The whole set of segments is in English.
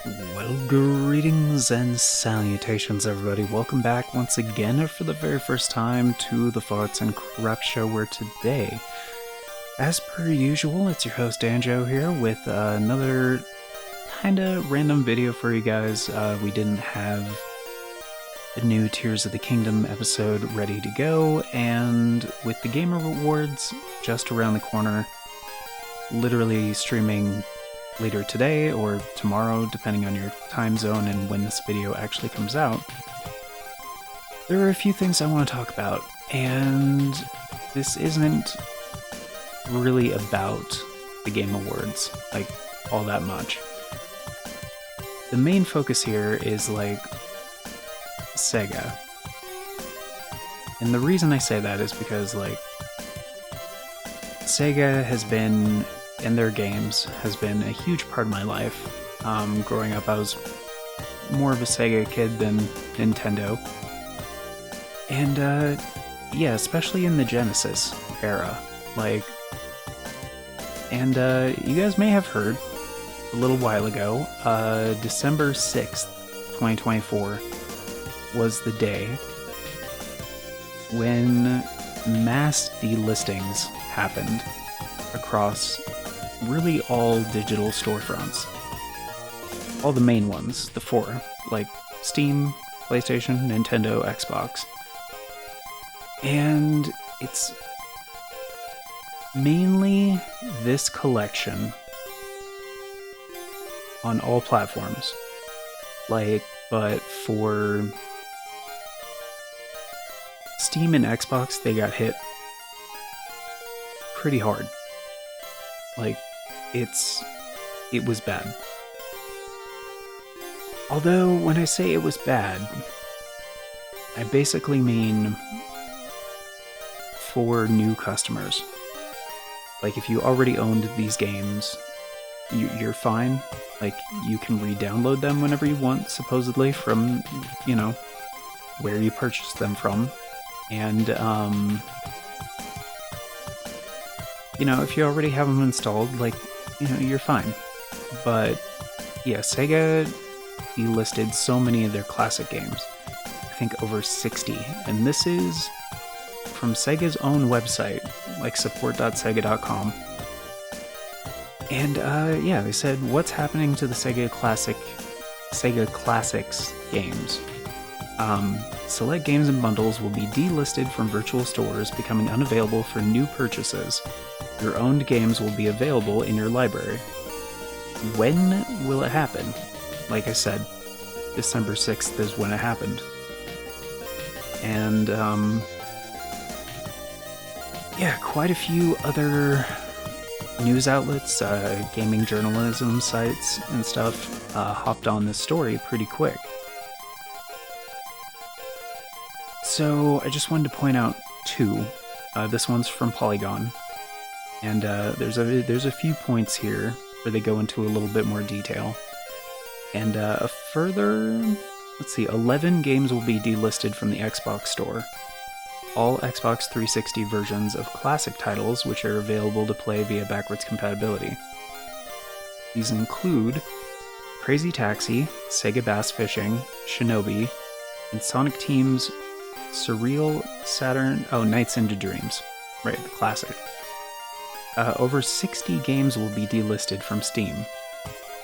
Well, greetings and salutations, everybody. Welcome back once again for the very first time to the Farts and Crap Show, where today, as per usual, it's your host Danjo here with another kinda random video for you guys. We didn't have a new Tears of the Kingdom episode ready to go, and with the Gamer Rewards just around the corner, literally streaming later today or tomorrow, depending on your time zone and when this video actually comes out, there are a few things I want to talk about, and this isn't really about the Game Awards, like, all that much. The main focus here is, like, Sega. And the reason I say that is because, like, Sega has been, and their games, has been a huge part of my life. Growing up, I was more of a Sega kid than Nintendo. And, yeah, especially in the Genesis era. Like, and, you guys may have heard, a little while ago, December 6th, 2024, was the day when mass delistings happened across really all digital storefronts. All the main ones, the four, like Steam, PlayStation, Nintendo, Xbox. And it's mainly this collection on all platforms. Like, but for Steam and Xbox, they got hit pretty hard. Like, it was bad. Although, when I say it was bad, I basically mean for new customers. Like, if you already owned these games, you're fine. Like, you can re-download them whenever you want, supposedly, from, you know, where you purchased them from. And, you know, if you already have them installed, like, you know, you're fine. But, yeah, Sega delisted so many of their classic games. I think over 60. And this is from Sega's own website, like support.sega.com. And, yeah, they said, what's happening to the Sega Classics games? Select games and bundles will be delisted from virtual stores, becoming unavailable for new purchases. Your owned games will be available in your library. When will it happen? Like I said, December 6th is when it happened. And, yeah, quite a few other news outlets, gaming journalism sites and stuff, hopped on this story pretty quick. So I just wanted to point out two. This one's from Polygon, and there's a few points here where they go into a little bit more detail. And a further, let's see, 11 games will be delisted from the Xbox Store. All Xbox 360 versions of classic titles, which are available to play via backwards compatibility. These include Crazy Taxi, Sega Bass Fishing, Shinobi, and Sonic Team's Surreal Saturn... Oh, Nights into Dreams. Right, the classic. Over 60 games will be delisted from Steam.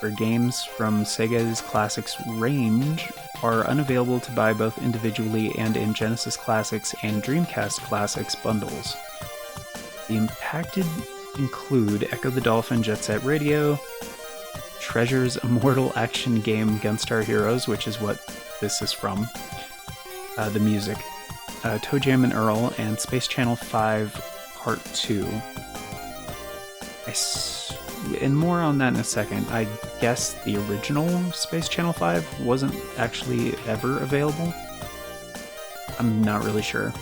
For games from Sega's Classics range are unavailable to buy both individually and in Genesis Classics and Dreamcast Classics bundles. The impacted include Echo the Dolphin Jet Set Radio, Treasure's immortal action game Gunstar Heroes, which is what this is from, the music, Toe Jam and Earl, and Space Channel 5 Part 2. And more on that in a second. I guess the original Space Channel 5 wasn't actually ever available. I'm not really sure.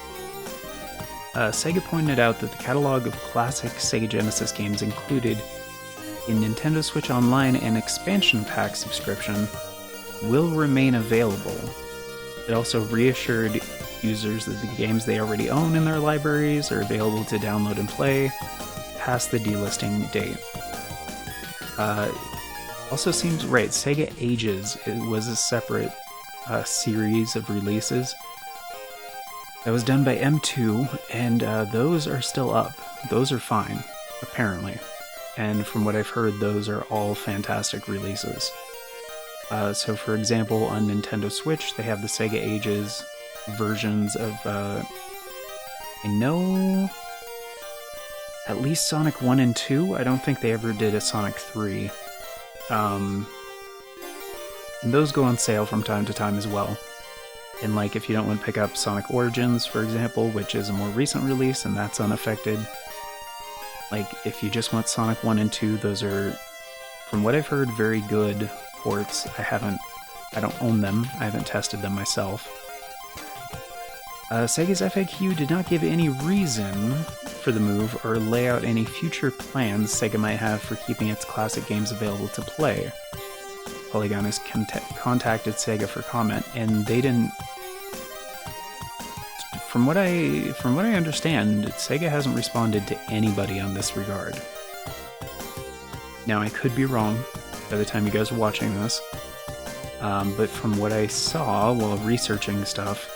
Sega pointed out that the catalog of classic Sega Genesis games included in Nintendo Switch Online and expansion pack subscription will remain available. It also reassured users that the games they already own in their libraries are available to download and play past the delisting date. Also seems right, Sega Ages, it was a separate series of releases that was done by M2, and those are still up. Those are fine, apparently. And from what I've heard, those are all fantastic releases. So for example, on Nintendo Switch, they have the Sega Ages versions of, I know at least Sonic 1 and 2. I don't think they ever did a Sonic 3. And those go on sale from time to time as well. And like, if you don't want to pick up Sonic Origins, for example, which is a more recent release and that's unaffected, like, if you just want Sonic 1 and 2, those are, from what I've heard, very good ports. I don't own them. I haven't tested them myself. Sega's FAQ did not give any reason for the move or lay out any future plans Sega might have for keeping its classic games available to play. Polygon has contacted Sega for comment, and they didn't. From what I understand, Sega hasn't responded to anybody on this regard. Now, I could be wrong by the time you guys are watching this, but from what I saw while researching stuff,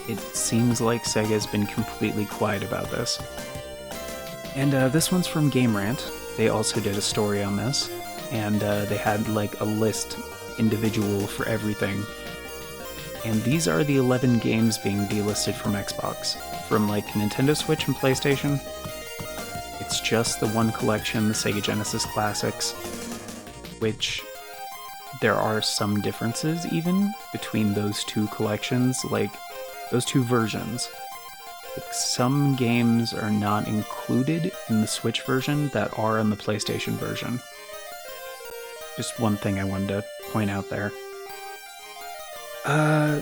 it seems like Sega has been completely quiet about this. And this one's from Game Rant. They also did a story on this, and they had like a list individual for everything. And these are the 11 games being delisted from Xbox. From like Nintendo Switch and PlayStation, it's just the one collection, the Sega Genesis Classics, which there are some differences even between those two collections, like those two versions. Like, some games are not included in the Switch version that are in the PlayStation version. Just one thing I wanted to point out there.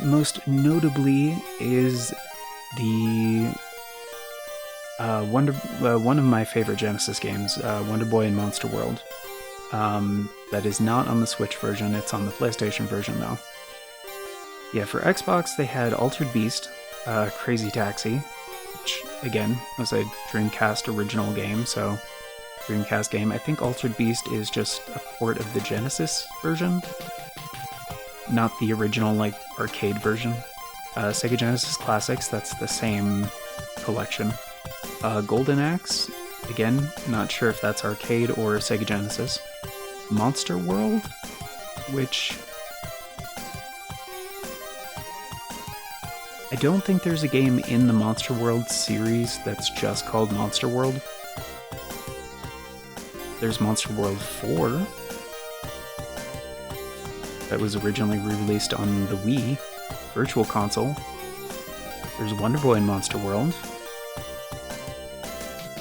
Most notably is the one of my favorite Genesis games, Wonder Boy and Monster World. That is not on the Switch version, it's on the PlayStation version though. Yeah, for Xbox they had Altered Beast, Crazy Taxi, which again was a Dreamcast original game, so Dreamcast game. I think Altered Beast is just a port of the Genesis version, not the original like arcade version. Sega Genesis Classics, that's the same collection. Golden Axe, again, not sure if that's arcade or Sega Genesis. Monster World, which I don't think there's a game in the Monster World series that's just called Monster World. There's Monster World 4 that was originally re-released on the Wii Virtual Console. There's Wonder Boy and Monster World.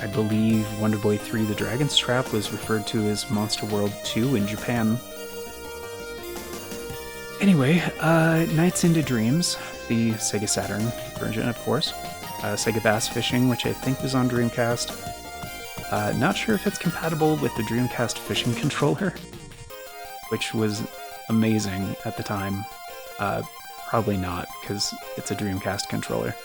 I believe Wonder Boy 3 The Dragon's Trap was referred to as Monster World 2 in Japan. Anyway, Nights into Dreams, the Sega Saturn version, of course. Sega Bass Fishing, which I think was on Dreamcast. Not sure if it's compatible with the Dreamcast fishing controller, which was amazing at the time. Probably not, because it's a Dreamcast controller.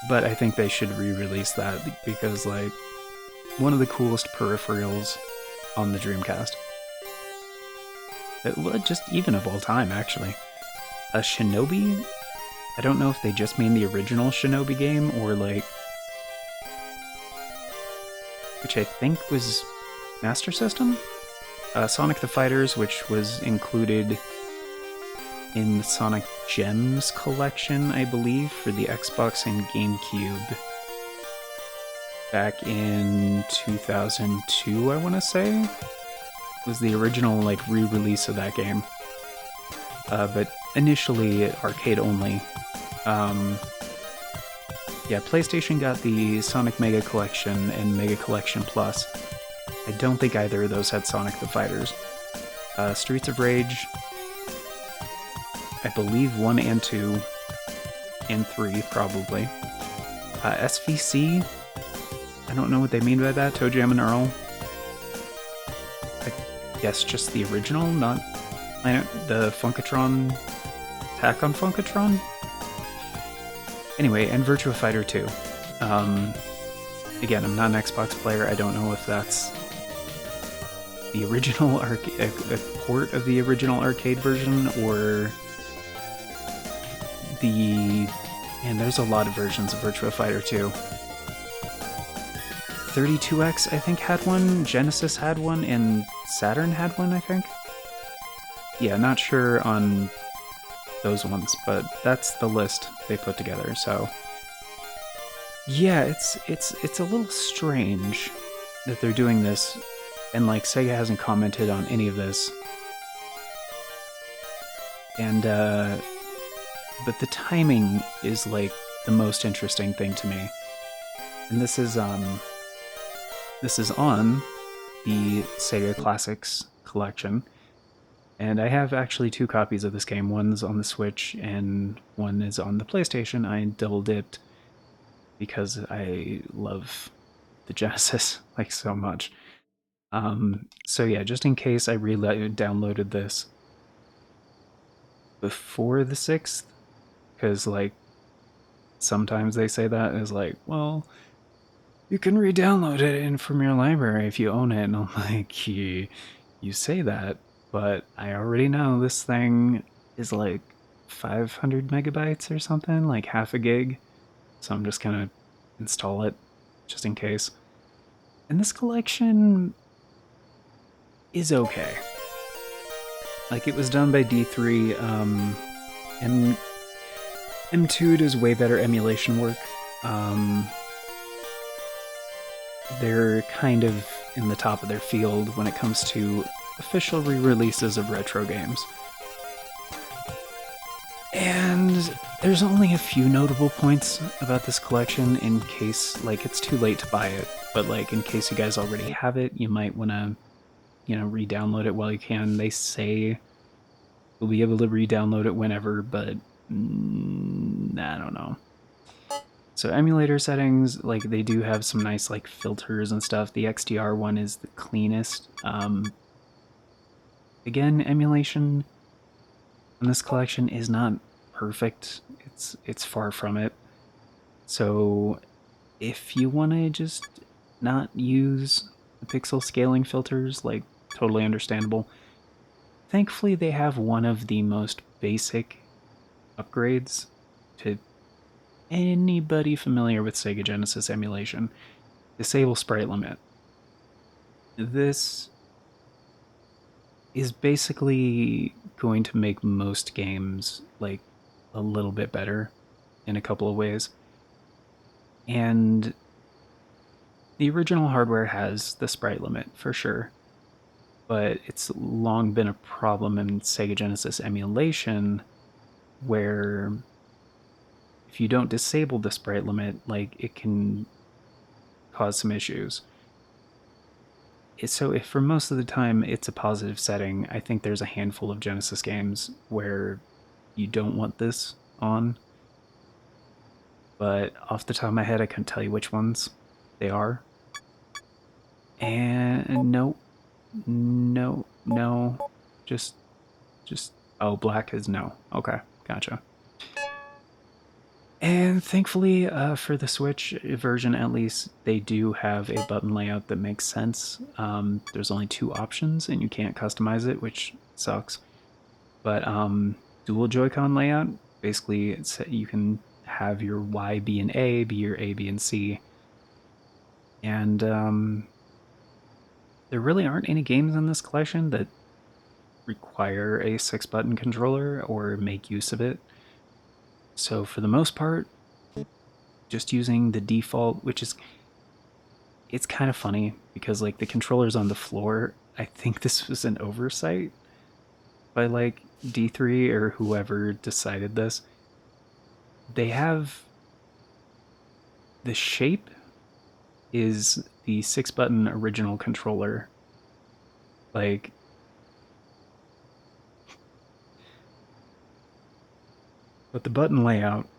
But I think they should re-release that, because, like, one of the coolest peripherals on the Dreamcast. Just even of all time, actually. Shinobi? I don't know if they just mean the original Shinobi game, or, like, which I think was Master System? Sonic the Fighters, which was included in the Sonic Gems collection, I believe, for the Xbox and GameCube. Back in 2002, I want to say? Was the original, like, re-release of that game. But initially, arcade only. Yeah, PlayStation got the Sonic Mega Collection and Mega Collection Plus. I don't think either of those had Sonic the Fighters. Streets of Rage, I believe 1 and 2, and 3, probably. SVC, I don't know what they mean by that, Toe Jam and Earl. I guess just the original, not the Funkatron Attack on Funkatron? Anyway, and Virtua Fighter 2. Again, I'm not an Xbox player, I don't know if that's the original a port of the original arcade version, or the... And there's a lot of versions of Virtua Fighter 2. 32X, I think, had one, Genesis had one, and Saturn had one, I think. Yeah, not sure on those ones, but that's the list they put together, so... Yeah, it's a little strange that they're doing this, and, like, Sega hasn't commented on any of this. And, but the timing is, like, the most interesting thing to me. And this is on the Sega Classics collection. And I have actually 2 copies of this game. One's on the Switch, and one is on the PlayStation. I double-dipped because I love the Genesis, like, so much. So yeah, just in case I downloaded this before the 6th, because, like, sometimes they say that is like, well, you can re-download it from your library if you own it, and I'm like, you say that, but I already know this thing is like 500 megabytes or something, like half a gig, so I'm just gonna install it just in case. And this collection is okay. Like, it was done by D3, and M2 does way better emulation work. They're kind of in the top of their field when it comes to official re-releases of retro games. And there's only a few notable points about this collection in case, like, it's too late to buy it, but, like, in case you guys already have it, you might want to, you know, re-download it while you can. They say you'll be able to re-download it whenever, but I don't know. So emulator settings, like, they do have some nice, like, filters and stuff. The XDR one is the cleanest. Again, emulation in this collection is not perfect. It's far from it. So if you want to just not use the pixel scaling filters, like, totally understandable. Thankfully, they have one of the most basic upgrades to anybody familiar with Sega Genesis emulation. Disable sprite limit. This is basically going to make most games, like, a little bit better in a couple of ways. And the original hardware has the sprite limit, for sure. But it's long been a problem in Sega Genesis emulation where if you don't disable the sprite limit, like, it can cause some issues. So if for most of the time it's a positive setting, I think there's a handful of Genesis games where you don't want this on. But off the top of my head, I couldn't tell you which ones they are. And no, just, oh, black is no. Okay, gotcha. And thankfully, for the Switch version at least, they do have a button layout that makes sense. There's only 2 options, and you can't customize it, which sucks. But dual Joy-Con layout, basically you can have your Y be an A, be your A, B, and C. And there really aren't any games in this collection that require a 6-button controller or make use of it. So for the most part, just using the default, which is, it's kind of funny because, like, the controller's on the floor. I think this was an oversight by, like, D3 or whoever decided this. They have, the shape is the 6-button original controller. Like, but the button layout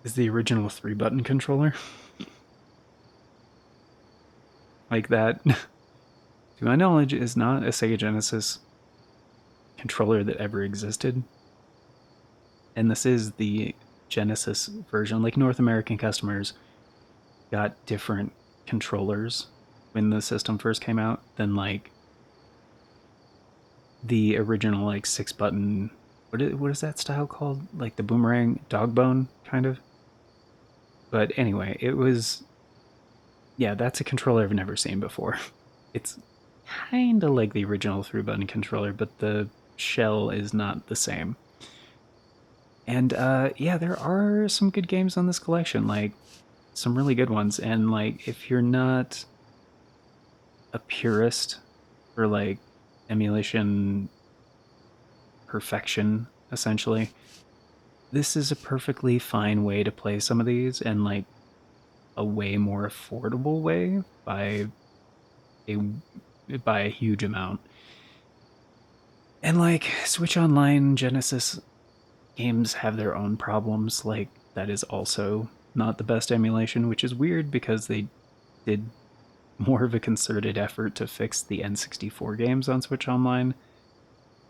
is the original 3-button controller. Like, that, to my knowledge, is not a Sega Genesis controller that ever existed. And this is the Genesis version. Like, North American customers got different controllers when the system first came out than, like, the original like 6-button. What is that style called? Like the boomerang dog bone kind of. But anyway, it was, yeah, that's a controller I've never seen before. It's kind of like the original 3-button controller, but the shell is not the same. And yeah, there are some good games on this collection, like some really good ones. And like, if you're not a purist for like emulation perfection, essentially, this is a perfectly fine way to play some of these, and like a way more affordable way a by a huge amount. And like Switch Online, Genesis games have their own problems. Like that is also not the best emulation, which is weird because they did more of a concerted effort to fix the N64 games on Switch Online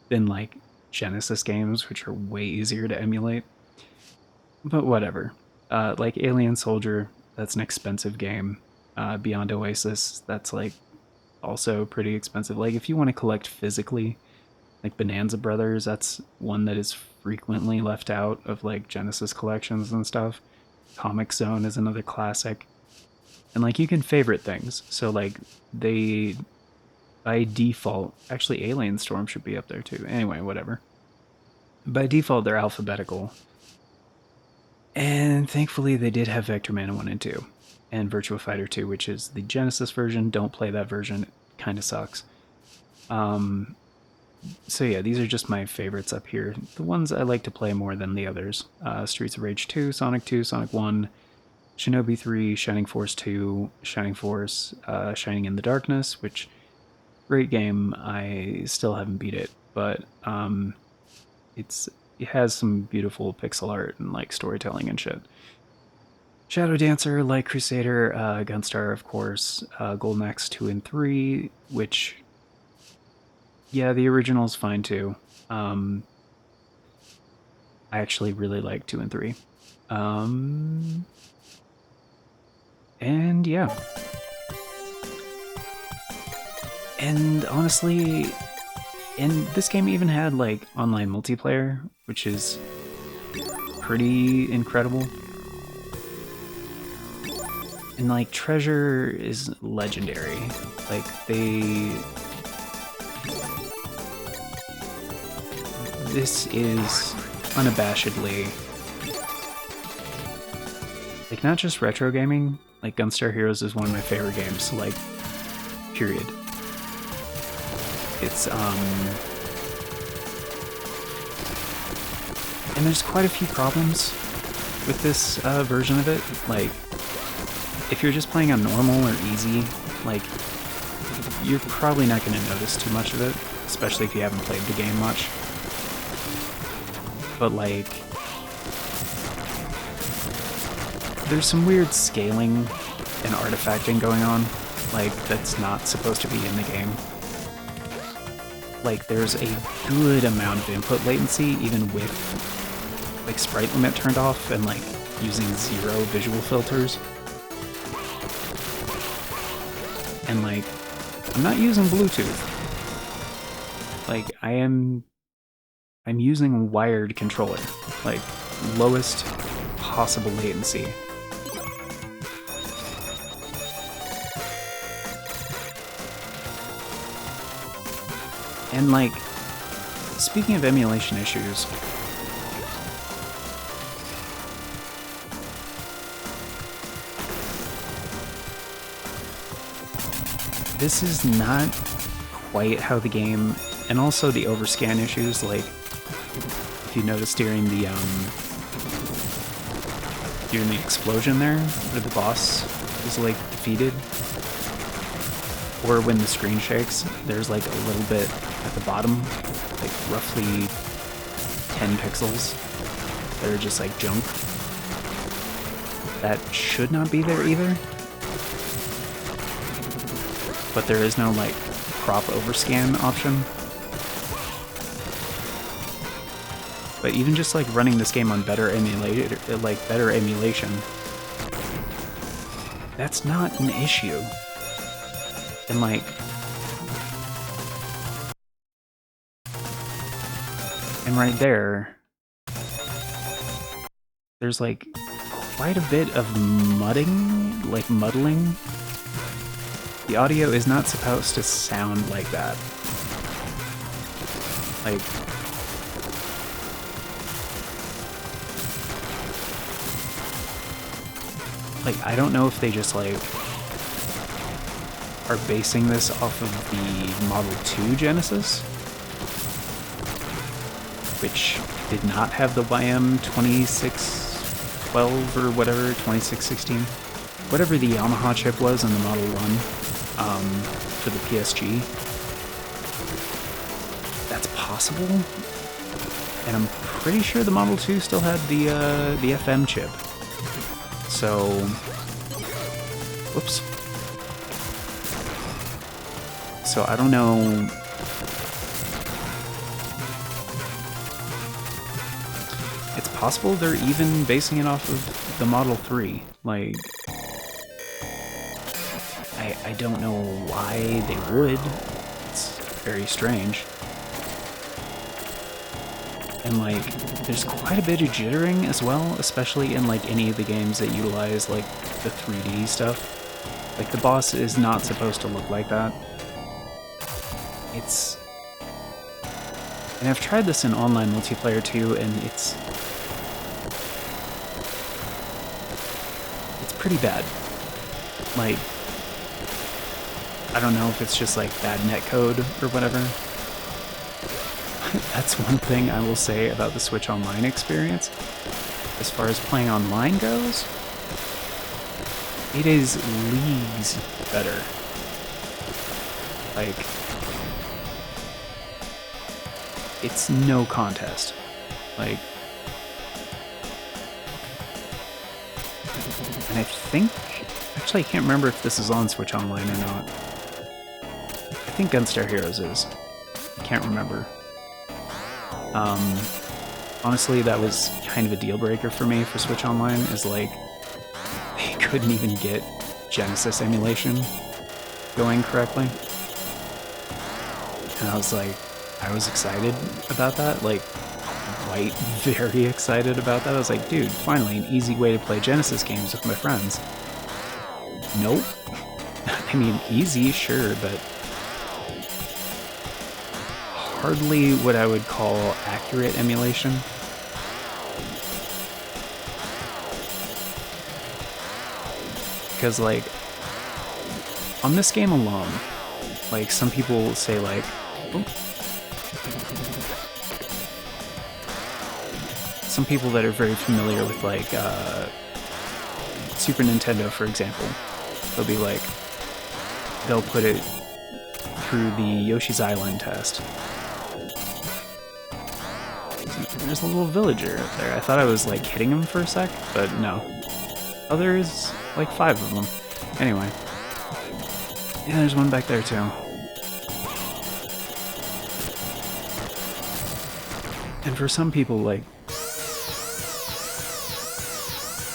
than like Genesis games, which are way easier to emulate. But whatever. Like Alien Soldier, that's an expensive game. Beyond Oasis, that's like also pretty expensive. Like if you want to collect physically, like Bonanza Brothers, that's one that is frequently left out of like Genesis collections and stuff. Comic Zone is another classic. And like you can favorite things. So like they by default, actually Alien Storm should be up there too. Anyway, whatever. By default they're alphabetical. And thankfully they did have Vector Man 1 and 2 and Virtua Fighter 2, which is the Genesis version. Don't play that version. It kind of sucks. So yeah, these are just my favorites up here. The ones I like to play more than the others. Streets of Rage 2, Sonic 1, Shinobi 3, Shining Force 2, Shining Force, Shining in the Darkness, which, great game. I still haven't beat it, but it has some beautiful pixel art and like storytelling and shit. Shadow Dancer, Light Crusader, Gunstar, of course, Golden Axe 2 and 3, which, yeah, the original's fine too. I actually really like 2 and 3. And yeah. And honestly, and this game even had like online multiplayer, which is pretty incredible. And like Treasure is legendary. Like this is unabashedly like not just retro gaming. Like Gunstar Heroes is one of my favorite games. Like, period. It's and there's quite a few problems with this version of it. Like, if you're just playing on normal or easy, like, you're probably not going to notice too much of it, especially if you haven't played the game much. But like, there's some weird scaling and artifacting going on, like, that's not supposed to be in the game. Like, there's a good amount of input latency, even with like sprite limit turned off and like using 0 visual filters. And like, I'm not using Bluetooth. Like, I'm using a wired controller, like lowest possible latency. And like, speaking of emulation issues, this is not quite how the game, and also the overscan issues, like, if you notice during the explosion there, where the boss is like defeated, or when the screen shakes, there's like a little bit at the bottom, like roughly 10 pixels that are just like junk. That should not be there either. But there is no like crop overscan option. But even just like running this game on better emulator, like better emulation, that's not an issue. And like, And right there, there's like quite a bit of mudding, like muddling. The audio is not supposed to sound like that. Like I don't know if they just like are basing this off of the Model 2 Genesis, which did not have the YM2612 or whatever, 2616, whatever the Yamaha chip was in the Model 1 for the PSG. That's possible, and I'm pretty sure the Model 2 still had the FM chip. So, whoops. So I don't know. It's possible they're even basing it off of the Model 3. Like, I don't know why they would. It's very strange. And like, there's quite a bit of jittering as well, especially in like any of the games that utilize like the 3D stuff. Like the boss is not supposed to look like that. And I've tried this in online multiplayer too, and it's pretty bad. Like, I don't know if it's just like bad netcode or whatever. That's one thing I will say about the Switch Online experience. As far as playing online goes, it is leagues better. Like, it's no contest. Like, and I think, actually I can't remember if this is on Switch Online or not. I think Gunstar Heroes is. I can't remember. Honestly, that was kind of a deal breaker for me for Switch Online, is like, they couldn't even get Genesis emulation going correctly. And I was like, I was excited about that, like, quite very excited about that. I was like, dude, finally an easy way to play Genesis games with my friends. Nope. I mean, easy, sure, but hardly what I would call accurate emulation. Because, like, on this game alone, like, some people say, like, oh, some people that are very familiar with, like, Super Nintendo, for example, they'll be like, they'll put it through the Yoshi's Island test. There's a little villager up there. I thought I was, like, hitting him for a sec, but no. Oh, there's, like, 5 of them. Anyway. Yeah, there's one back there, too. And for some people, like,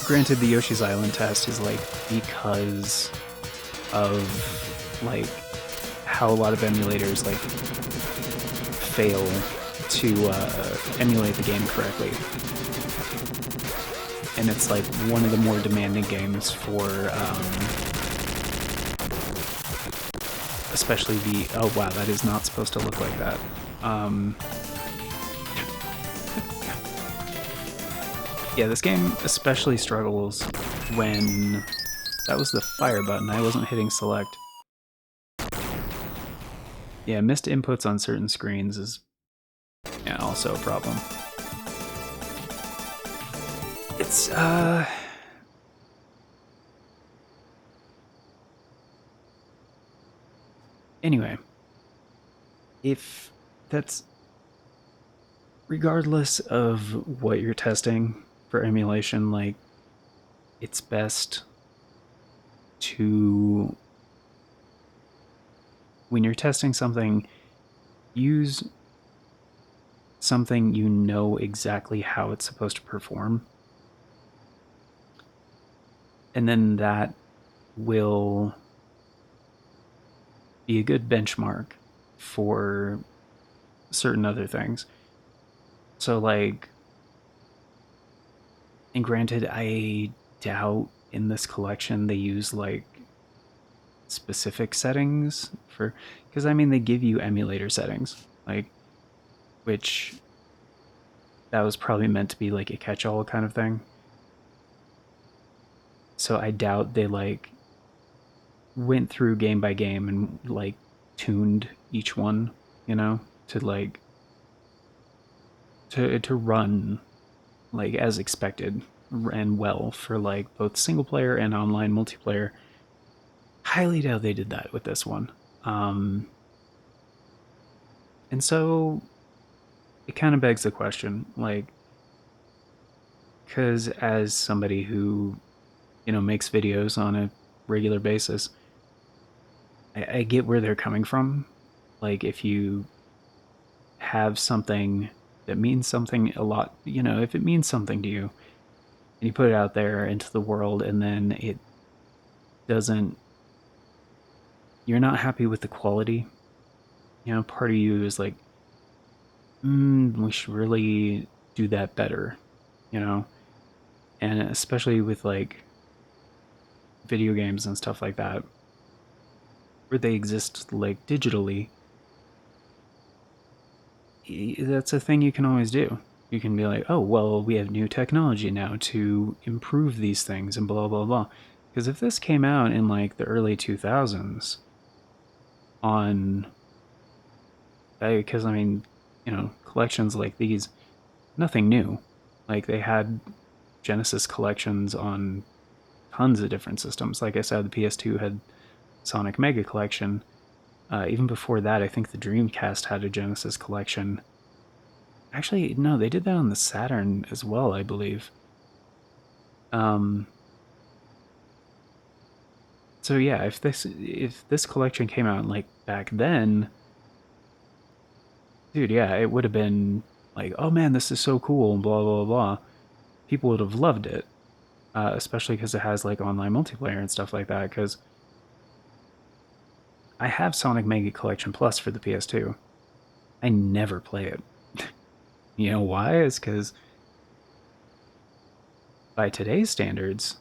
granted, the Yoshi's Island test is, like, because of, like, how a lot of emulators, like, fail to emulate the game correctly. And it's, like, one of the more demanding games for, especially the... Oh, wow, that is not supposed to look like that. Yeah, this game especially struggles when... That was the fire button, I wasn't hitting select. Yeah, missed inputs on certain screens is also a problem. It's, anyway. If that's... Regardless of what you're testing for emulation, like, it's best to... When you're testing something, use something you know exactly how it's supposed to perform. And then that will be a good benchmark for certain other things. So like, and granted, I doubt in this collection they use like specific settings for, because I mean they give you emulator settings, like, which that was probably meant to be like a catch-all kind of thing. So I doubt they like went through game by game and like tuned each one, you know, to like to run like as expected and well for like both single player and online multiplayer. Highly doubt they did that with this one. Um, and so it kind of begs the question, like, because as somebody who, you know, makes videos on a regular basis, I get where they're coming from. Like, if you have something that means something a lot, you know, if it means something to you and you put it out there into the world and then it doesn't, you're not happy with the quality, you know, part of you is like, we should really do that better, you know? And especially with like video games and stuff like that, where they exist like digitally, that's a thing you can always do. You can be like, oh, well, we have new technology now to improve these things and blah, blah, blah. Because if this came out in like the early 2000s on, because I mean, you know, collections like these, nothing new. Like they had Genesis collections on tons of different systems. Like I said, the PS2 had Sonic Mega Collection. Even before that, I think the Dreamcast had a Genesis collection. Actually, no, they did that on the Saturn as well, I believe. Um, so yeah, if this collection came out like back then, dude, yeah, it would have been like, oh man, this is so cool and blah blah blah. People would have loved it, especially because it has like online multiplayer and stuff like that. Because I have Sonic Mega Collection Plus for the PS2. I never play it. You know why? It's because by today's standards,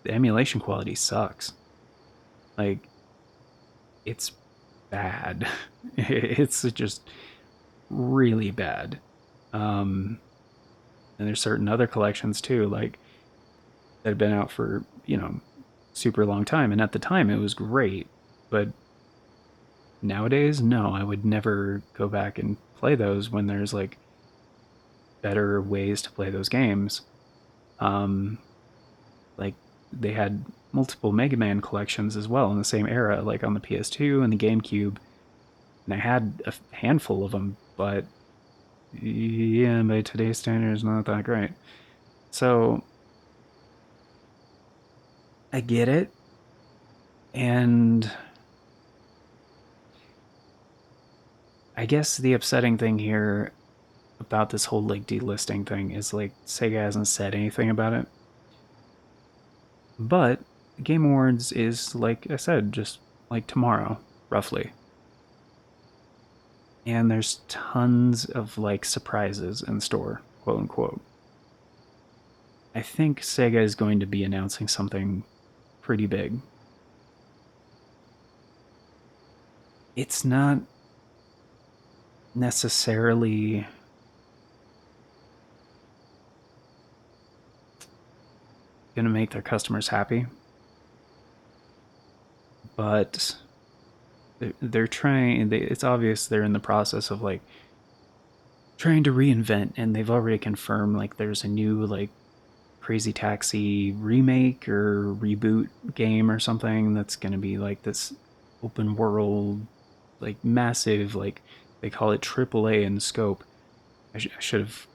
the emulation quality sucks. Like, it's bad. It's just really bad. Um, and there's certain other collections too, like that have been out for, you know, super long time. And at the time, it was great. But nowadays, no, I would never go back and play those when there's like better ways to play those games. Um, like they had multiple Mega Man collections as well in the same era, like on the PS2 and the GameCube, and I had a handful of them, but yeah, by today's standards, not that great. So I get it, and I guess the upsetting thing here about this whole like delisting thing is like Sega hasn't said anything about it, but Game Awards is, like I said, just like tomorrow, roughly. And there's tons of like surprises in store, quote unquote. I think Sega is going to be announcing something pretty big. It's not necessarily going to make their customers happy, but they're trying. It's obvious they're in the process of like trying to reinvent, and they've already confirmed like there's a new like Crazy Taxi remake or reboot game or something that's going to be like this open world, like massive, like they call it AAA in scope. I should have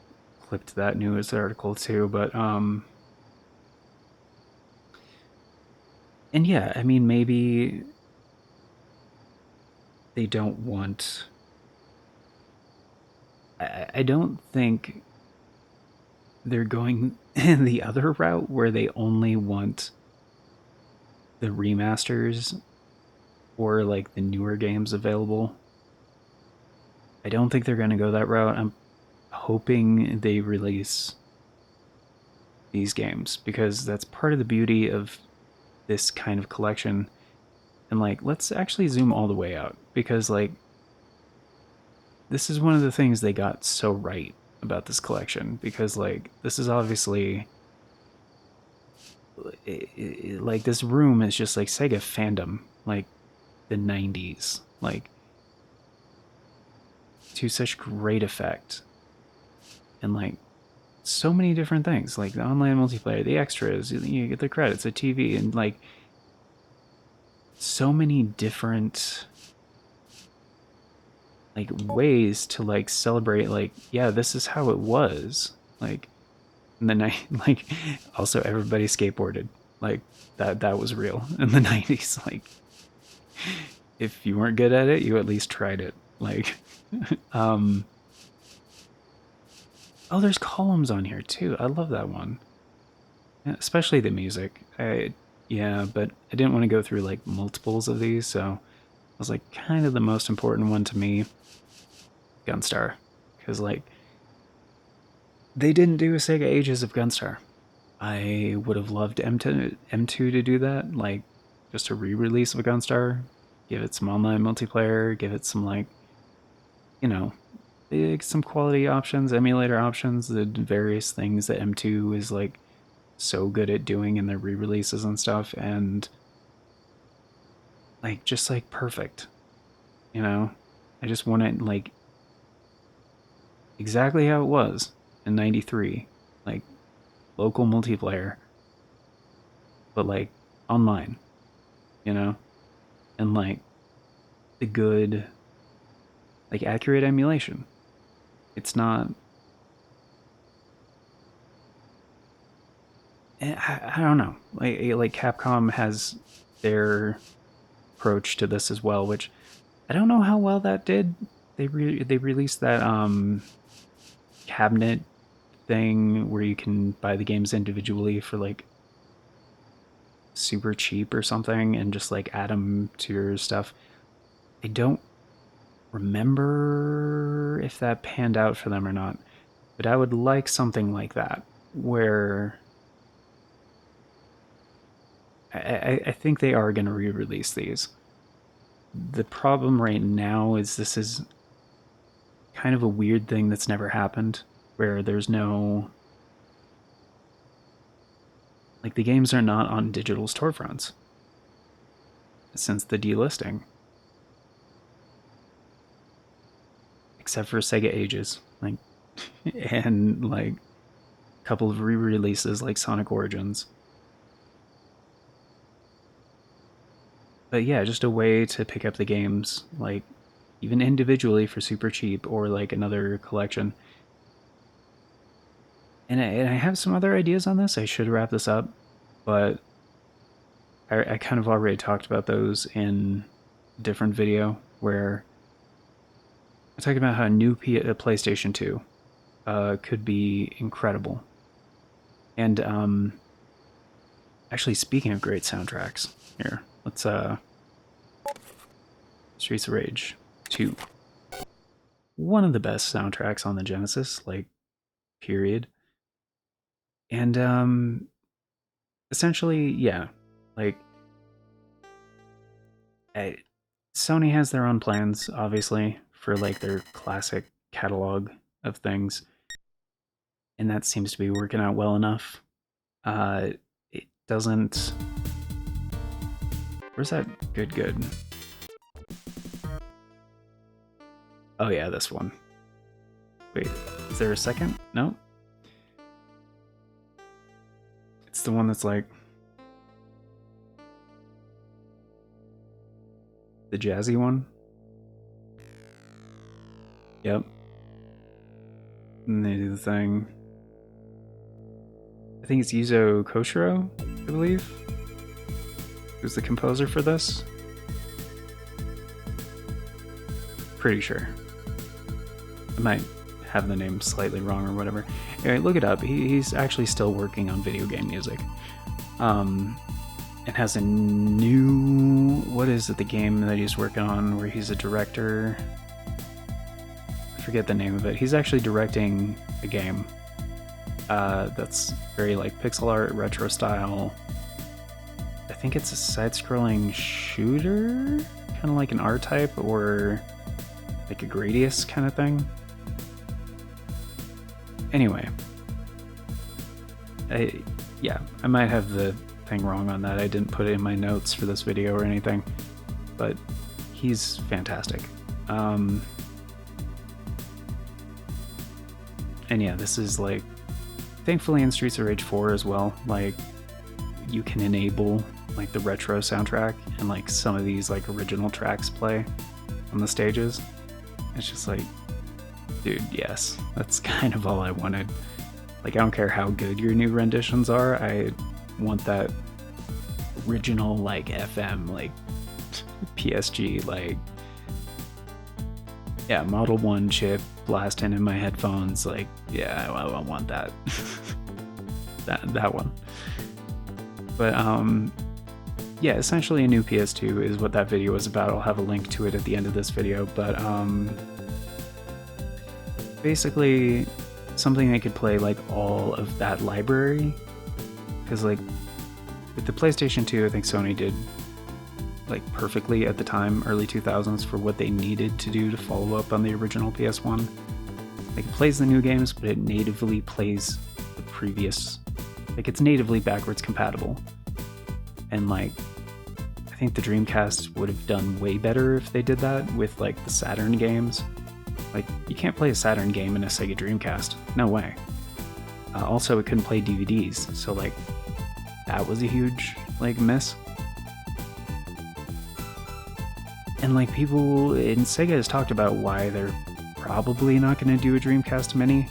clipped that news article too, but and yeah, I mean maybe they don't want. I don't think they're going the other route where they only want the remasters or like the newer games available. I don't think they're going to go that route. I'm hoping they release these games, because that's part of the beauty of this kind of collection. And like, let's actually zoom all the way out, because like, this is one of the things they got so right about this collection, because like, this is obviously like, this room is just like Sega fandom, like the 90s, like, to such great effect. And like, so many different things, like the online multiplayer, the extras, you get the credits, the TV, and like, so many different like ways to like celebrate, like, yeah, this is how it was, like, in the night. Like, also everybody skateboarded, like, that was real in the 90s. Like, if you weren't good at it, you at least tried it, like. um oh, there's columns on here too. I love that one. Yeah, especially the music. Yeah, but I didn't want to go through like multiples of these, so I was like, kind of the most important one to me, Gunstar, because like, they didn't do a Sega Ages of Gunstar. I would have loved M2 to do that, like, just a re-release of Gunstar, give it some online multiplayer, give it some like, you know, some quality options, emulator options, the various things that M2 is like so good at doing in their re-releases and stuff, and like, just like perfect, you know. I just want it like exactly how it was in 93, like local multiplayer, but like online, you know, and like the good, like accurate emulation. It's not, I don't know, like Capcom has their approach to this as well, which I don't know how well that did. They released that cabinet thing where you can buy the games individually for like super cheap or something, and just like add them to your stuff. I don't remember if that panned out for them or not, but I would like something like that, where I think they are going to re-release these. The problem right now is this is kind of a weird thing that's never happened, where there's no, like, the games are not on digital storefronts since the delisting, except for Sega Ages, like, and like a couple of re-releases like Sonic Origins. But yeah, just a way to pick up the games, like, even individually for super cheap, or like another collection. And I have some other ideas on this. I should wrap this up, but I kind of already talked about those in a different video, where I talked about how a new PlayStation 2 could be incredible. And actually, speaking of great soundtracks, here, let's Streets of Rage 2. One of the best soundtracks on the Genesis, like, period. And essentially, yeah, like, Sony has their own plans, obviously, for like their classic catalog of things, and that seems to be working out well enough. It doesn't. Where's that good? Oh yeah, this one. Wait, is there a second? No. It's the one that's like the jazzy one. Yep. And they do the thing. I think it's Yuzo Koshiro, I believe, who's the composer for this. Pretty sure. I might have the name slightly wrong or whatever. Anyway, look it up. He's actually still working on video game music. And has a new... What is it, the game that he's working on where he's a director? I forget the name of it. He's actually directing a game that's very like pixel art, retro style. I think it's a side-scrolling shooter, kind of like an R-Type or like a Gradius kind of thing. Anyway, I might have the thing wrong on that. I didn't put it in my notes for this video or anything, but he's fantastic. And yeah, this is like, thankfully in Streets of Rage 4 as well, like you can enable like the retro soundtrack and like some of these like original tracks play on the stages. It's just like, dude, yes, that's kind of all I wanted. Like, I don't care how good your new renditions are, I want that original like FM, like PSG, like, yeah, Model 1 chip blasting in my headphones, like, yeah, I want that. that one. But yeah, essentially a new PS2 is what that video was about. I'll have a link to it at the end of this video, but basically something that could play like all of that library, because like with the PlayStation 2, I think Sony did like perfectly at the time, early 2000s, for what they needed to do to follow up on the original PS1. Like, it plays the new games, but it natively plays the previous, like it's natively backwards compatible. And like, I think the Dreamcast would have done way better if they did that with like the Saturn games. Like, you can't play a Saturn game in a Sega Dreamcast. No way. Also, it couldn't play DVDs, so like, that was a huge like miss. And like, people in Sega has talked about why they're probably not going to do a Dreamcast Mini.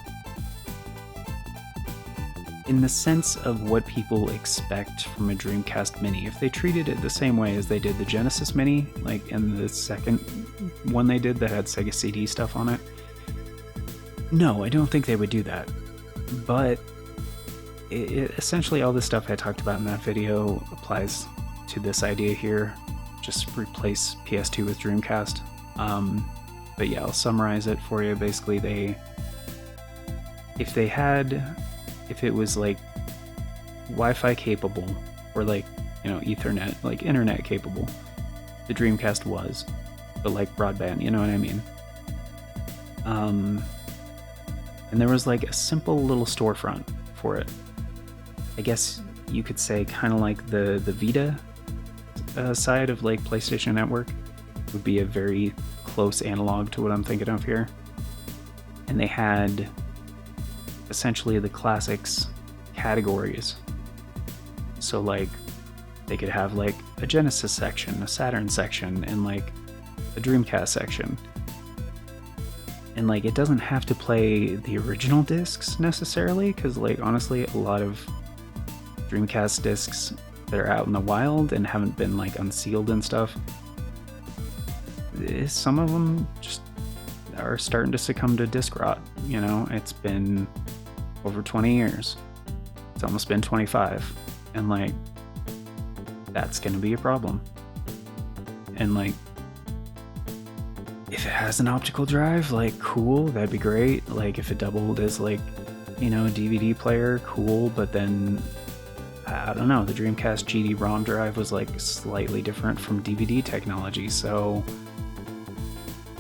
In the sense of what people expect from a Dreamcast Mini. If they treated it the same way as they did the Genesis Mini, like in the second one they did that had Sega CD stuff on it, no, I don't think they would do that. But essentially all the stuff I talked about in that video applies to this idea here. Just replace PS2 with Dreamcast. But yeah, I'll summarize it for you. Basically, if it was like Wi-Fi capable, or like, you know, Ethernet, like internet capable, the Dreamcast was, but like broadband, you know what I mean? And there was like a simple little storefront for it. I guess you could say kind of like the Vita side of like PlayStation Network would be a very close analog to what I'm thinking of here. And they had essentially the classics categories. So like, they could have like a Genesis section, a Saturn section, and like a Dreamcast section. And like, it doesn't have to play the original discs necessarily, because like, honestly, a lot of Dreamcast discs that are out in the wild and haven't been like unsealed and stuff, some of them just are starting to succumb to disc rot. You know, it's been over 20 years. It's almost been 25. And like, that's gonna be a problem. And like, if it has an optical drive, like, cool, that'd be great. Like, if it doubled as like, you know, a DVD player, cool. But then, I don't know, the Dreamcast GD-ROM drive was like slightly different from DVD technology, so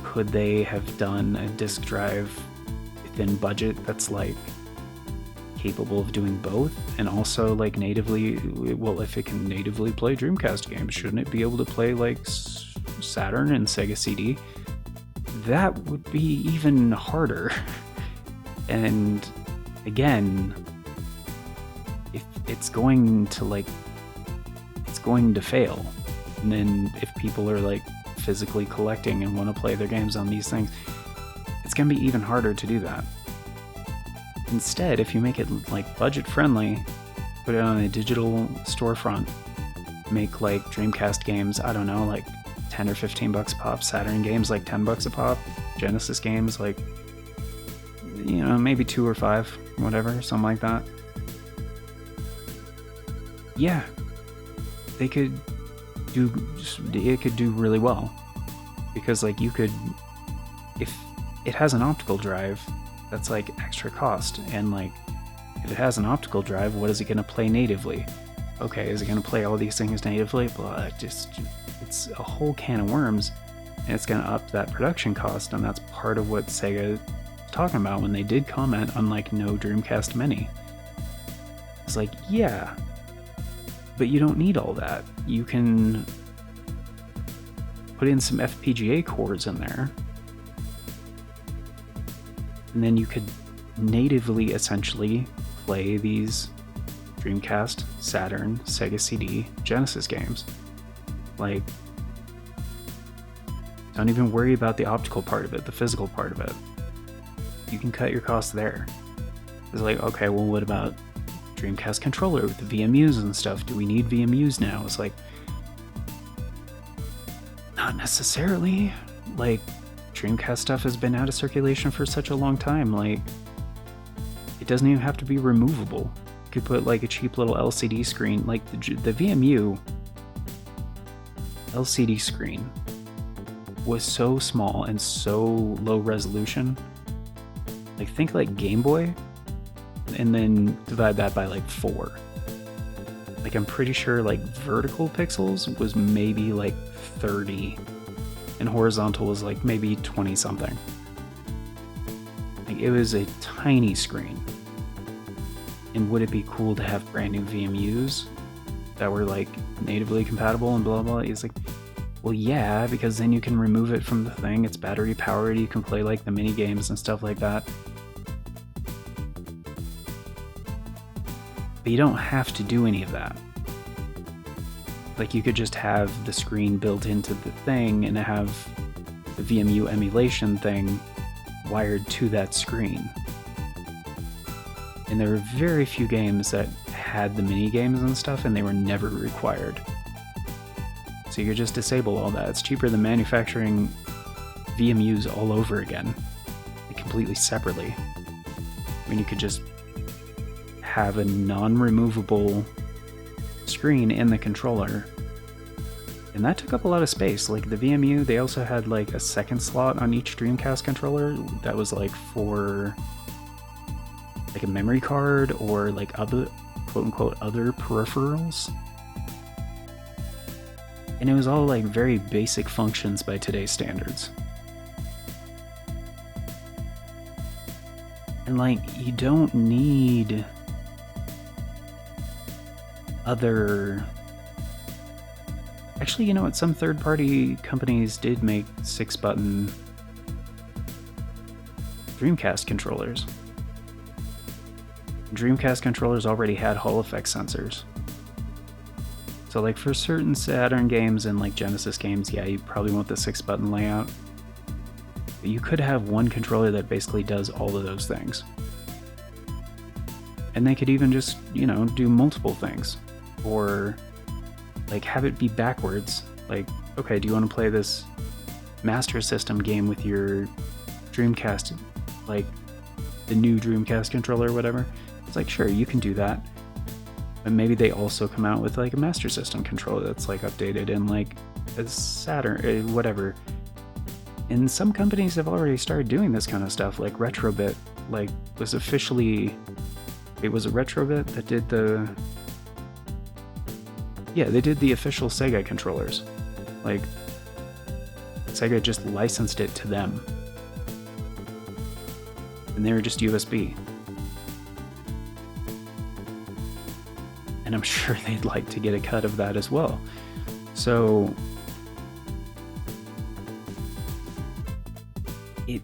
could they have done a disk drive within budget that's like capable of doing both, and also like natively, well, if it can natively play Dreamcast games, shouldn't it be able to play like Saturn and Sega CD? That would be even harder. And again, if it's going to like, it's going to fail. And then if people are like physically collecting and want to play their games on these things, it's going to be even harder to do that. Instead, if you make it like budget friendly, put it on a digital storefront, make like Dreamcast games, I don't know, like 10 or 15 bucks a pop, Saturn games like 10 bucks a pop, Genesis games like, you know, maybe 2 or 5, whatever, something like that. Yeah, it could do really well, because like, you could, if it has an optical drive that's like extra cost, and like if it has an optical drive, what is it going to play natively? Okay, is it going to play all these things natively? Blah, it's a whole can of worms, and it's going to up that production cost, and that's part of what Sega is talking about when they did comment on like no Dreamcast Mini. It's like, yeah, but you don't need all that. You can put in some FPGA cores in there, and then you could natively essentially play these Dreamcast, Saturn, Sega CD, Genesis games. Like, don't even worry about the optical part of it, the physical part of it. You can cut your costs there. It's like, okay, well, what about Dreamcast controller with the VMUs and stuff? Do we need VMUs now? It's like, not necessarily. Like, Dreamcast stuff has been out of circulation for such a long time. Like, it doesn't even have to be removable. You could put like a cheap little LCD screen, like the VMU LCD screen was so small and so low resolution. Like, think like Game Boy, and then divide that by like 4. Like, I'm pretty sure like vertical pixels was maybe like 30, and horizontal was like maybe 20 something. Like, it was a tiny screen. And would it be cool to have brand new VMUs that were like natively compatible and blah blah? It's like, well, yeah, because then you can remove it from the thing. It's battery powered. You can play like the mini games and stuff like that. But you don't have to do any of that. Like, you could just have the screen built into the thing and have the VMU emulation thing wired to that screen. And there were very few games that had the mini games and stuff, and they were never required. So you could just disable all that. It's cheaper than manufacturing VMUs all over again, like completely separately. I mean, you could just have a non-removable screen in the controller, and that took up a lot of space. Like, the VMU, they also had like a second slot on each Dreamcast controller that was like for like a memory card or like other quote-unquote other peripherals. And it was all like very basic functions by today's standards. And like, you don't need other... Actually, you know what? Some third-party companies did make 6-button Dreamcast controllers. Dreamcast controllers already had Hall effect sensors. So like, for certain Saturn games and like Genesis games, yeah, you probably want the 6-button layout. But you could have one controller that basically does all of those things. And they could even just, you know, do multiple things. Or like have it be backwards. Like, okay, do you want to play this Master System game with your Dreamcast, like the new Dreamcast controller or whatever? It's like, sure, you can do that. But maybe they also come out with like a Master System controller that's like updated and like a Saturn, whatever. And some companies have already started doing this kind of stuff. Like Retrobit, like was officially, it was a Retrobit that did the, yeah, they did the official Sega controllers. Like, Sega just licensed it to them. And they were just USB. And I'm sure they'd like to get a cut of that as well. So it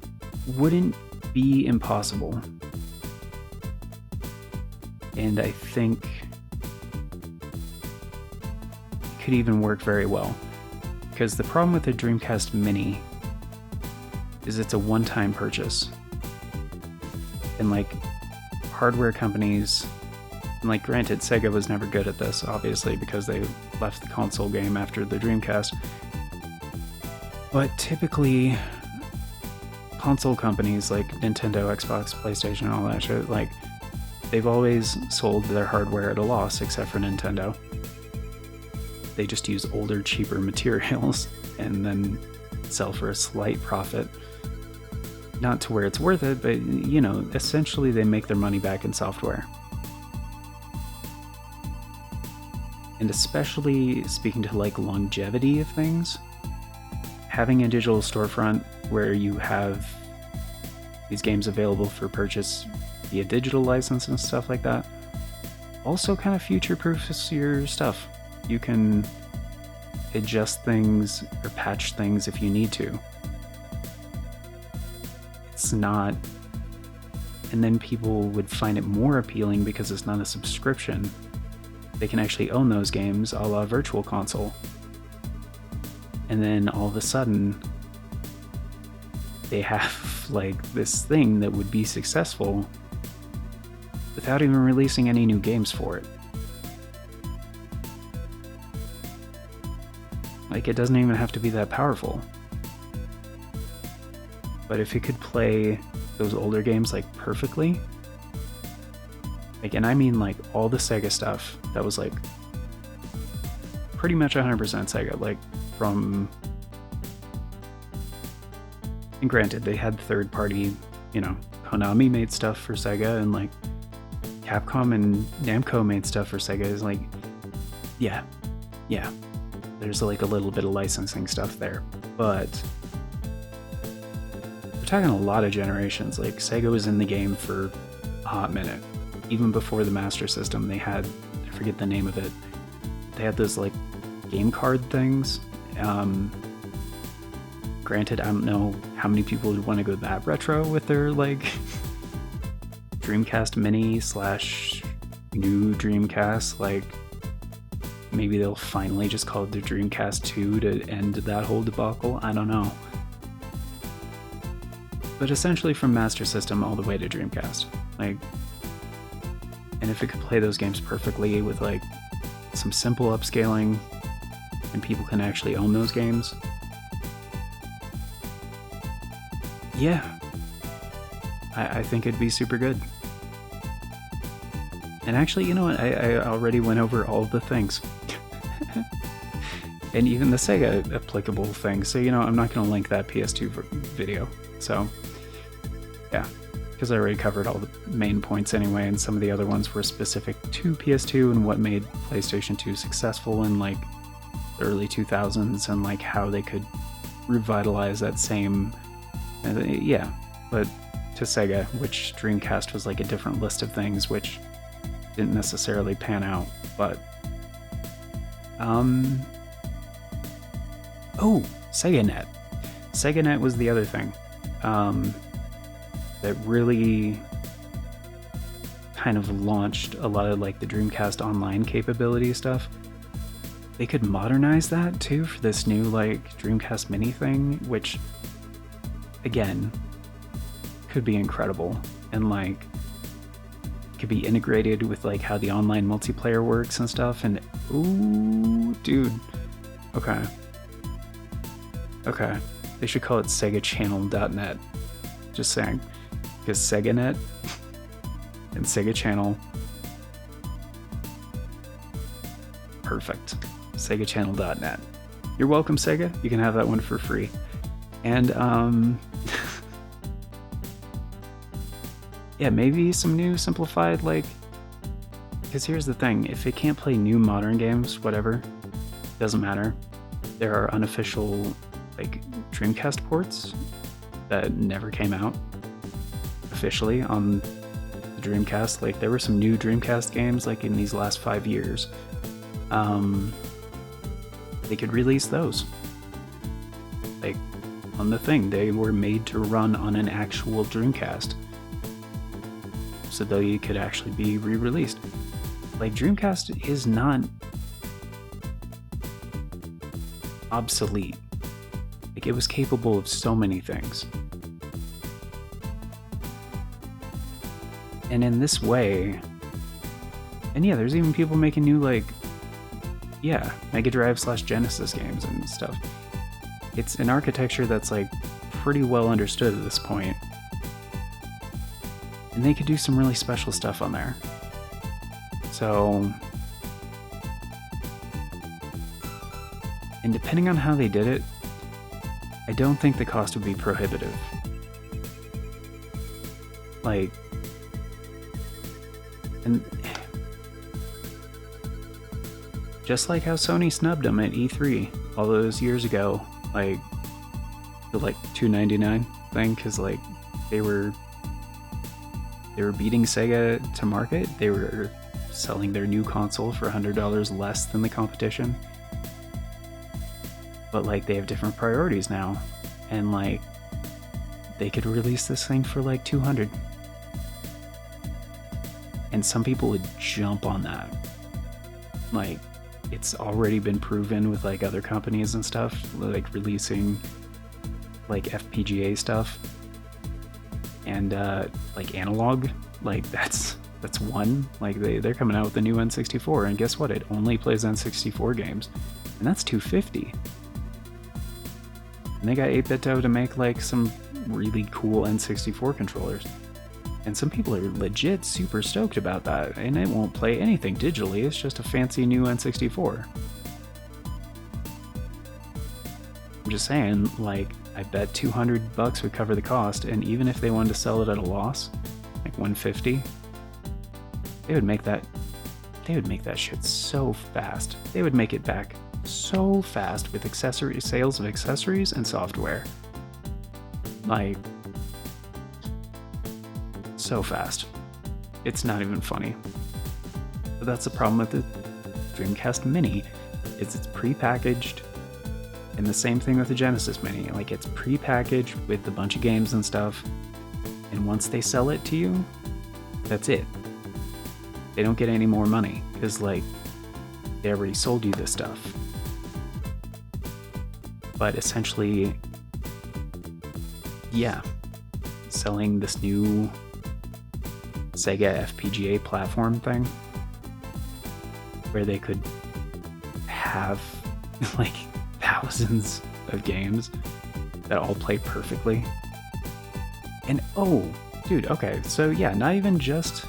wouldn't be impossible. And I think it could even work very well. Because the problem with the Dreamcast Mini is it's a one-time purchase. And like, hardware companies, and like, granted, Sega was never good at this, obviously, because they left the console game after the Dreamcast. But typically, console companies like Nintendo, Xbox, PlayStation, and all that shit, like, they've always sold their hardware at a loss, except for Nintendo. They just use older, cheaper materials and then sell for a slight profit. not to where it's worth it, but, you know, essentially they make their money back in software. And especially speaking to like longevity of things, having a digital storefront where you have these games available for purchase via digital license and stuff like that also kind of future-proofs your stuff. You can adjust things or patch things if you need to. It's not... And then people would find it more appealing because it's not a subscription. They can actually own those games a la Virtual Console. And then all of a sudden, they have like this thing that would be successful without even releasing any new games for it. Like, it doesn't even have to be that powerful. But if it could play those older games like perfectly, like, and I mean like all the Sega stuff that was like pretty much 100% Sega, like from, and granted they had third party, you know, Konami made stuff for Sega and like Capcom and Namco made stuff for Sega. Is like, yeah, there's like a little bit of licensing stuff there, but we're talking a lot of generations. Like, Sega was in the game for a hot minute. Even before the Master System, they had, I forget the name of it, they had those like game card things. Granted, I don't know how many people would want to go that retro with their like Dreamcast Mini / new Dreamcast. Like, maybe they'll finally just call it the Dreamcast 2 to end that whole debacle. I don't know. But essentially from Master System all the way to Dreamcast. Like, and if it could play those games perfectly with like some simple upscaling and people can actually own those games, yeah, I think it'd be super good. And actually, you know what, I already went over all the things. And even the Sega applicable things, so you know, I'm not going to link that PS2 video, so yeah, because I already covered all the main points anyway, and some of the other ones were specific to PS2 and what made PlayStation 2 successful in like the early 2000s and like how they could revitalize that same, yeah, but to Sega, which Dreamcast was like a different list of things which didn't necessarily pan out, but oh, SegaNet. SegaNet was the other thing that really kind of launched a lot of like the Dreamcast Online capability stuff. They could modernize that too for this new like Dreamcast Mini thing, which again could be incredible and like could be integrated with like how the online multiplayer works and stuff. And ooh, dude, okay, they should call it SegaChannel.net. Just saying, because SegaNet and Sega Channel, perfect. SegaChannel.net. You're welcome, Sega. You can have that one for free. And yeah, maybe some new simplified, like, because here's the thing, if it can't play new modern games, whatever, doesn't matter. There are unofficial like Dreamcast ports that never came out officially on the Dreamcast. Like, there were some new Dreamcast games like in these last 5 years. They could release those like on the thing. They were made to run on an actual Dreamcast, so they could actually be re-released. Like, Dreamcast is not obsolete. Like, it was capable of so many things. And in this way, and yeah, there's even people making new, like, yeah, Mega Drive / Genesis games and stuff. It's an architecture that's, like, pretty well understood at this point. And they could do some really special stuff on there. So, and depending on how they did it, I don't think the cost would be prohibitive. Like, and just like how Sony snubbed them at E3 all those years ago, like the like $2.99 thing, because like they were beating Sega to market. They were selling their new console for $100 less than the competition. But like they have different priorities now, and like they could release this thing for like $200. And some people would jump on that. Like, it's already been proven with like other companies and stuff, like releasing like FPGA stuff and like analog. Like that's one. Like they're coming out with the new N64, and guess what? It only plays N64 games, and that's $250. And they got 8BitDo to make like some really cool N64 controllers. And some people are legit super stoked about that, and it won't play anything digitally, it's just a fancy new N64. I'm just saying, like, I bet $200 would cover the cost, and even if they wanted to sell it at a loss, like $150, they would make that shit so fast. They would make it back so fast with sales of accessories and software. Like, so fast. It's not even funny. But that's the problem with the Dreamcast Mini, is it's pre-packaged, and the same thing with the Genesis Mini. Like, it's pre-packaged with a bunch of games and stuff, and once they sell it to you, that's it. They don't get any more money, because like, they already sold you this stuff. But essentially, yeah, selling this new Sega FPGA platform thing, where they could have like thousands of games that all play perfectly. And oh, dude, okay, so yeah, not even just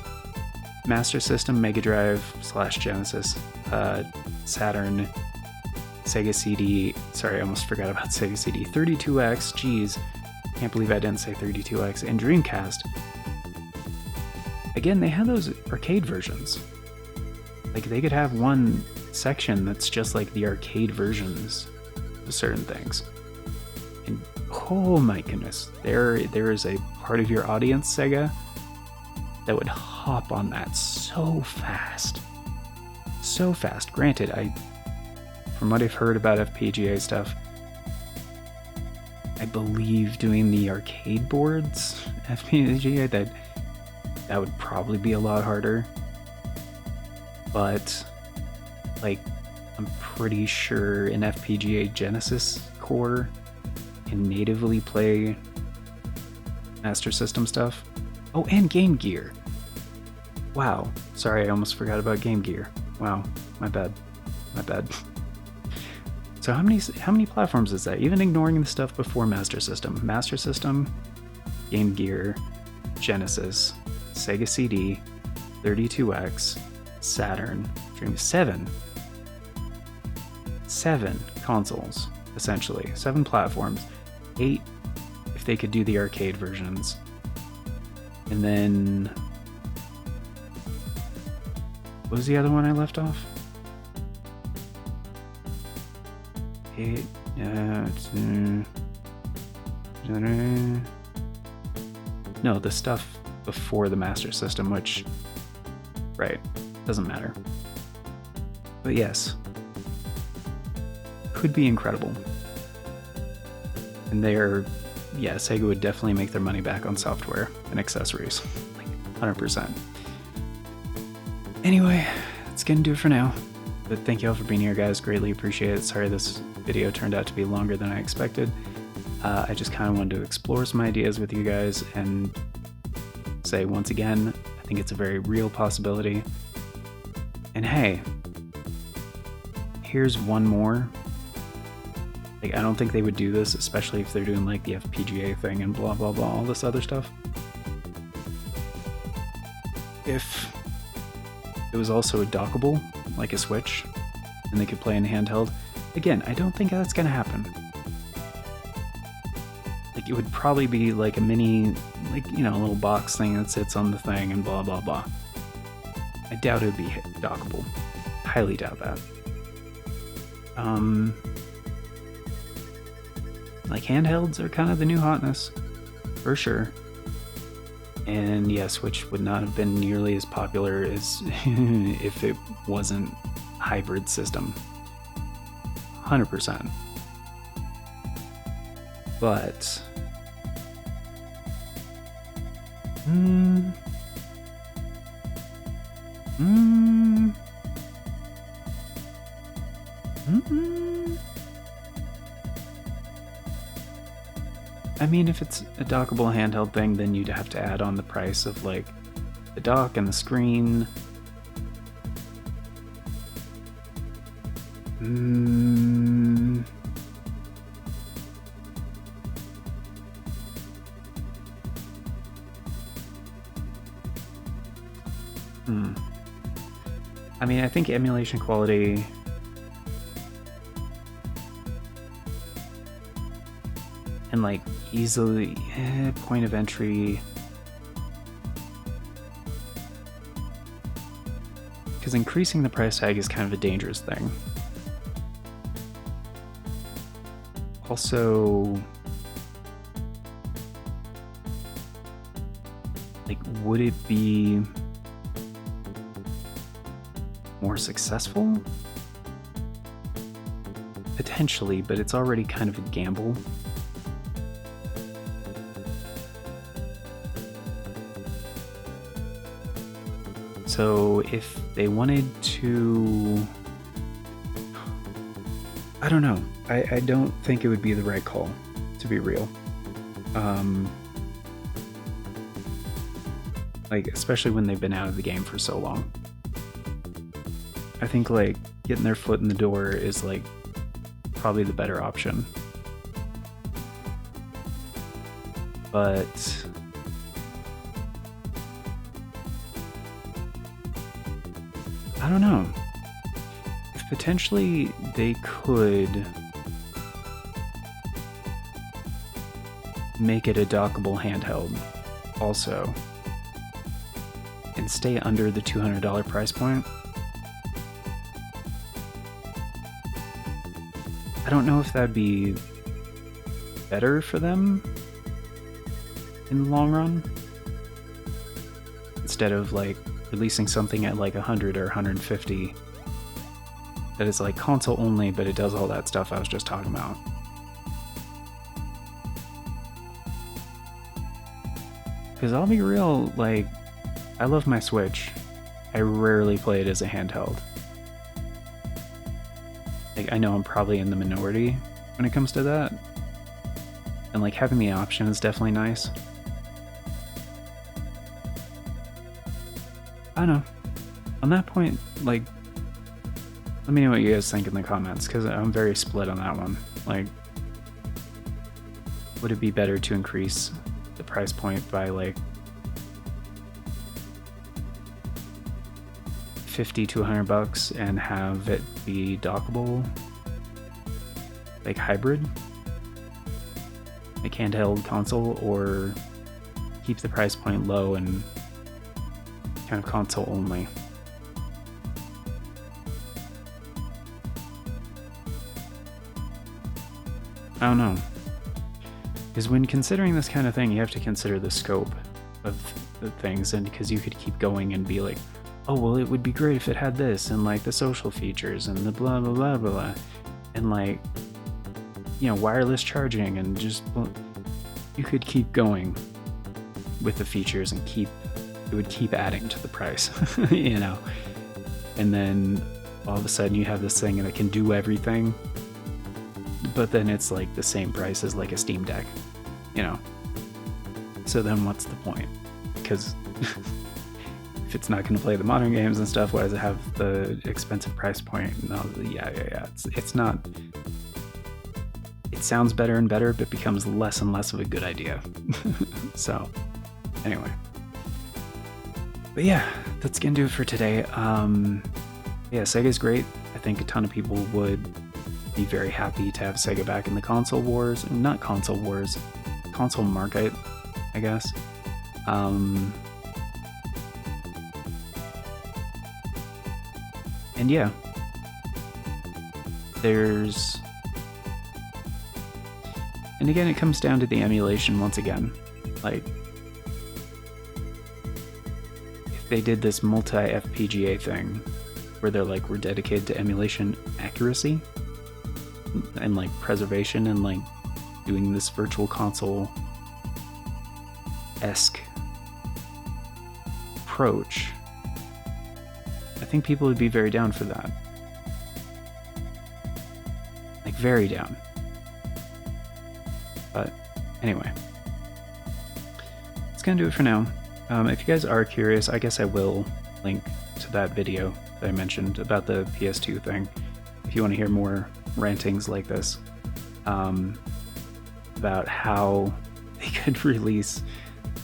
Master System, Mega Drive / Genesis, Saturn, Sega CD, sorry, I almost forgot about Sega CD, 32X, geez, can't believe I didn't say 32X, and Dreamcast. Again, they have those arcade versions. Like, they could have one section that's just like the arcade versions of certain things. And oh my goodness, there is a part of your audience, Sega, that would hop on that so fast. So fast. Granted, from what I've heard about FPGA stuff, I believe doing the arcade boards FPGA, that would probably be a lot harder. But like, I'm pretty sure an FPGA Genesis core can natively play Master System stuff. Oh, and Game Gear. Wow. Sorry, I almost forgot about Game Gear. Wow, my bad. My bad. So how many platforms is that? Even ignoring the stuff before Master System. Master System, Game Gear, Genesis, Sega CD, 32X, Saturn, Dream, 7 consoles, essentially. 7 platforms. 8 if they could do the arcade versions. And then, what was the other one I left off? No, the stuff before the Master System, which, right, doesn't matter. But yes, could be incredible. And yeah, Sega would definitely make their money back on software and accessories, like 100%. Anyway, that's gonna do it for now. But thank you all for being here, guys. Greatly appreciate it. Sorry this video turned out to be longer than I expected. I just kind of wanted to explore some ideas with you guys and say once again, I think it's a very real possibility. And hey, here's one more. Like, I don't think they would do this, especially if they're doing like the FPGA thing and blah blah blah, all this other stuff. If it was also a dockable, like a Switch, and they could play in handheld, again, I don't think that's gonna happen. Like, it would probably be like a mini like, you know, a little box thing that sits on the thing and blah blah blah. I doubt it would be dockable. Highly doubt that. Like, handhelds are kind of the new hotness, for sure. And yeah, Switch would not have been nearly as popular as if it wasn't a hybrid system. 100%. But I mean, if it's a dockable handheld thing, then you'd have to add on the price of, like, the dock and the screen. I mean, I think emulation quality... and, like, easily... point of entry... because increasing the price tag is kind of a dangerous thing. Also... like, would it be... more successful? Potentially, but it's already kind of a gamble. So if they wanted to... I don't know. I don't think it would be the right call, to be real. Like, especially when they've been out of the game for so long. I think, like, getting their foot in the door is, like, probably the better option. But... I don't know. If potentially they could make it a dockable handheld also, and stay under the $200 price point, I don't know if that'd be better for them in the long run, instead of, like, releasing something at like 100 or 150 that is like console only, but it does all that stuff I was just talking about. Because I'll be real, like, I love my Switch. I rarely play it as a handheld. Like, I know I'm probably in the minority when it comes to that. And, like, having the option is definitely nice. I don't know. On that point, like, let me know what you guys think in the comments, because I'm very split on that one. Like, would it be better to increase the price point by, like, 50 to 100 bucks and have it be dockable, like hybrid, like handheld console, or keep the price point low and kind of console only? I don't know. Because when considering this kind of thing, you have to consider the scope of the things, and because you could keep going and be like, oh, well, it would be great if it had this, and like the social features, and the blah blah blah blah, and like, you know, wireless charging, and just, you could keep going with the features and it would keep adding to the price, you know? And then all of a sudden you have this thing that can do everything, but then it's like the same price as like a Steam Deck, you know? So then what's the point? Because if it's not going to play the modern games and stuff, why does it have the expensive price point? And all the, yeah. It's not... It sounds better and better, but becomes less and less of a good idea. So, anyway. But yeah, that's gonna do it for today. Yeah, Sega's great. I think a ton of people would be very happy to have Sega back in the console wars. Not console wars, console market, I guess. And yeah, and again, it comes down to the emulation once again. Like, if they did this multi-FPGA thing, where they're like, we're dedicated to emulation accuracy, and like preservation, and like doing this virtual console-esque approach, I think people would be very down for that. Like, very down. But anyway, that's gonna do it for now. If you guys are curious, I guess I will link to that video that I mentioned about the PS2 thing, if you want to hear more rantings like this, about how they could release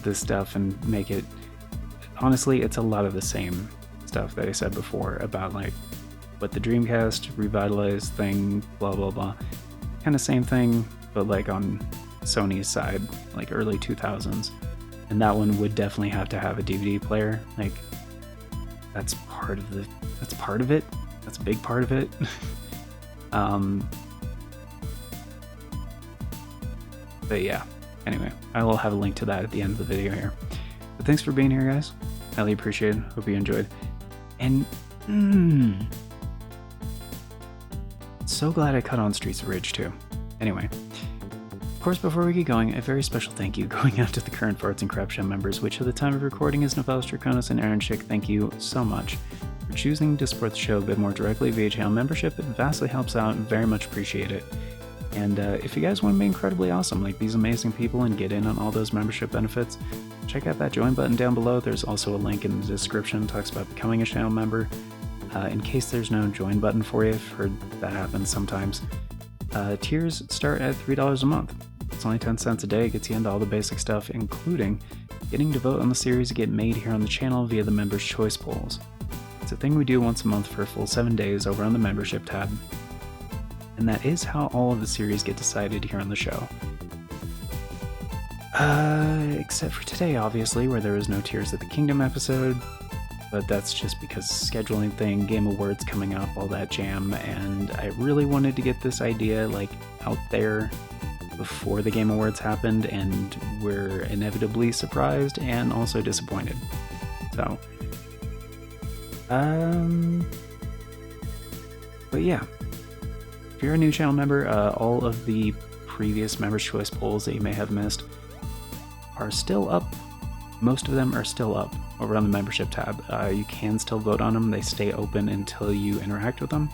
this stuff and make it. Honestly, it's a lot of the same stuff that I said before about like what the Dreamcast revitalized thing, blah blah blah. Kind of same thing, but like on Sony's side, like early 2000s. And that one would definitely have to have a DVD player. Like, that's part of it. That's a big part of it. But yeah, anyway, I will have a link to that at the end of the video here. But thanks for being here, guys. Highly appreciate it. Hope you enjoyed. And so glad I cut on Streets of Rage 2. Anyway, of course, before we get going, a very special thank you going out to the current Farts and Crap Show members, which at the time of recording is Novelis Draconis and Aaron Schick. Thank you so much for choosing to support the show a bit more directly via channel membership. It vastly helps out and very much appreciate it. And if you guys want to be incredibly awesome like these amazing people and get in on all those membership benefits, check out that join button down below. There's also a link in the description that talks about becoming a channel member. In case there's no join button for you, I've heard that happens sometimes. Tiers start at $3 a month. It's only 10 cents a day. It gets you into all the basic stuff, including getting to vote on the series that get made here on the channel via the Members' Choice polls. It's a thing we do once a month for a full 7 days over on the membership tab. And that is how all of the series get decided here on the show. Except for today, obviously, where there was no Tears of the Kingdom episode. But that's just because scheduling thing, Game Awards coming up, all that jam, and I really wanted to get this idea like out there before the Game Awards happened, and we're inevitably surprised and also disappointed. So, but yeah, if you're a new channel member, all of the previous Members' Choice polls that you may have missed are still up. Most of them are still up over on the membership tab. You can still vote on them. They stay open until you interact with them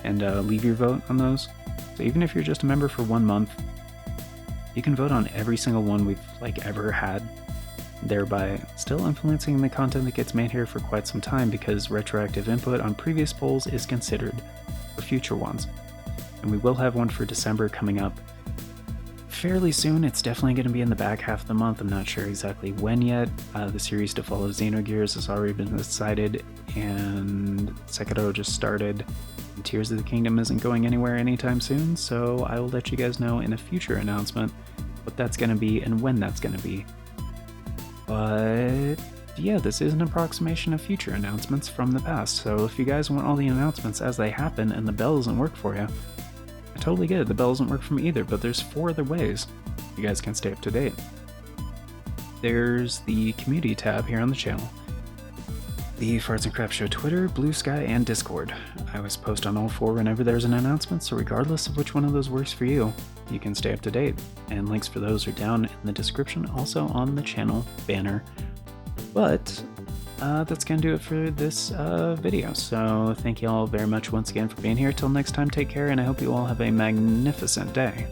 and leave your vote on those. So even if you're just a member for 1 month, you can vote on every single one we've like ever had, thereby still influencing the content that gets made here for quite some time, because retroactive input on previous polls is considered for future ones. And we will have one for December coming up fairly soon. It's definitely going to be in the back half of the month. I'm not sure exactly when yet. The series to follow Xenogears has already been decided, and Sekiro just started, and Tears of the Kingdom isn't going anywhere anytime soon, so I will let you guys know in a future announcement what that's going to be and when that's going to be. But yeah, this is an approximation of future announcements from the past, so if you guys want all the announcements as they happen and the bell doesn't work for you, I totally get it. The bell doesn't work for me either, but there's 4 other ways you guys can stay up to date. There's the community tab here on the channel, the Farts and Crap Show Twitter, Bluesky, and Discord. I always post on all 4 whenever there's an announcement, so regardless of which one of those works for you, you can stay up to date. And links for those are down in the description, also on the channel banner. But that's going to do it for this video. So thank you all very much once again for being here. Till next time, take care, and I hope you all have a magnificent day.